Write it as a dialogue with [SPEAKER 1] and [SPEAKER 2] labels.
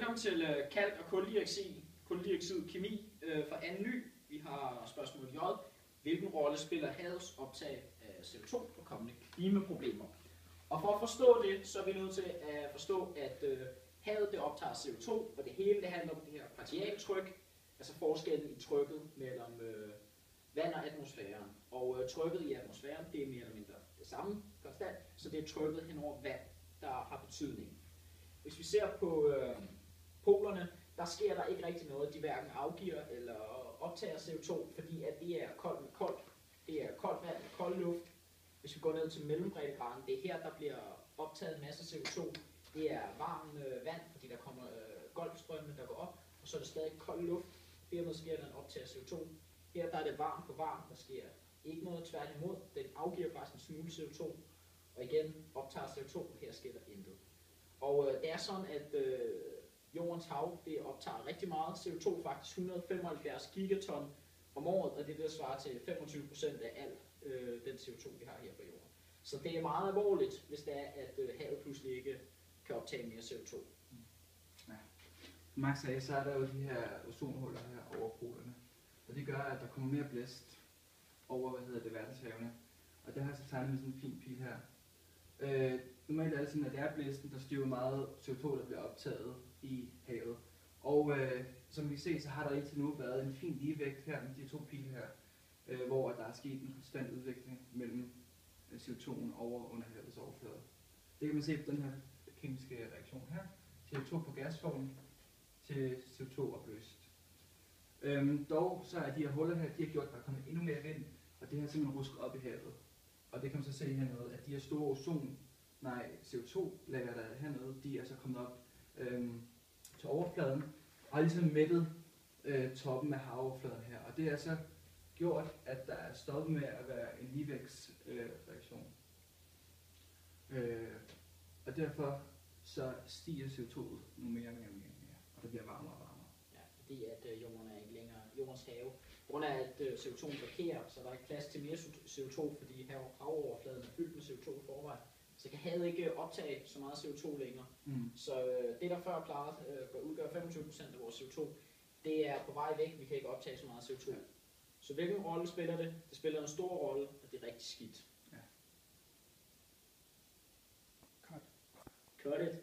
[SPEAKER 1] Velkommen til kalk- og kuldioxid kemi for anden ny. Vi har spørgsmål J. Hvilken rolle spiller havets optag af CO2 på kommende klimaproblemer? Og for at forstå det, så er vi nødt til at forstå, at havet det optager CO2, og det hele det handler om det her partialtryk, altså forskellen i trykket mellem vand og atmosfæren. Og trykket i atmosfæren, det er mere eller mindre det samme konstant, så det er trykket hen over vand, der har betydning. Hvis vi ser på polerne, der sker der ikke rigtig noget. De hverken afgiver eller optager CO2, fordi at det er koldt med koldt. Det er koldt vand med kold luft. Hvis vi går ned til mellembreddegraden, det er her, der bliver optaget en masse CO2. Det er varmt vand, fordi der kommer golfstrømme, der går op, og så er det stadig kold luft. Dermed sker der en optag af CO2. Her der er det varmt på varmt, der sker ikke noget tværtimod. Den afgiver faktisk en smule CO2, og igen optager CO2, her sker der intet. Og det er sådan, at jordens hav det optager rigtig meget CO2, faktisk 175 gigaton om året, og det svarer til 25% af al den CO2, vi har her på jorden. Så det er meget alvorligt, hvis det er, at havet pludselig ikke kan optage mere CO2.
[SPEAKER 2] Ja. Max sagde, så er der jo de her ozonhuller her over polerne, og det gør, at der kommer mere blæst over, verdenshavene. Og det har jeg så tegnet med sådan en fin pil her. Normalt er det sådan, at det er blæsten, der styrer meget CO2, der bliver optaget i havet. Og som vi kan se, så har der indtil nu været en fin ligevægt her med de to pile her, hvor der er sket en konstant udvikling mellem CO2'en over og under havets overflade. Det kan man se på den her kemiske reaktion her. CO2 på gasform til CO2 opløst. Dog så er de her huller her, de har gjort, at der er kommet endnu mere vind, og det har simpelthen rusket op i havet. Og det kan man så se hernede, at de her store CO2-lager, der er hernede, de er så kommet op til overfladen, og har ligesom mættet toppen af havoverfladen her. Og det er så gjort, at der er stoppet med at være en ligevægtsreaktion. Og derfor så stiger CO2'et nu mere, og det bliver varmere og varmere.
[SPEAKER 1] Ja, fordi at jorden er ikke længere jordens have. På grund af at CO2 blokerer, så der er ikke plads til mere CO2, fordi havoverfladen er fyldt med CO2 i forvejen. Så kan havet ikke optage så meget CO2 længere. Så det, der før plejede at udgøre 25% af vores CO2, det er på vej væk. Vi kan ikke optage så meget CO2. Ja. Så hvilken rolle spiller det? Det spiller en stor rolle, og det er rigtig skidt.
[SPEAKER 2] Ja.
[SPEAKER 1] Cut it.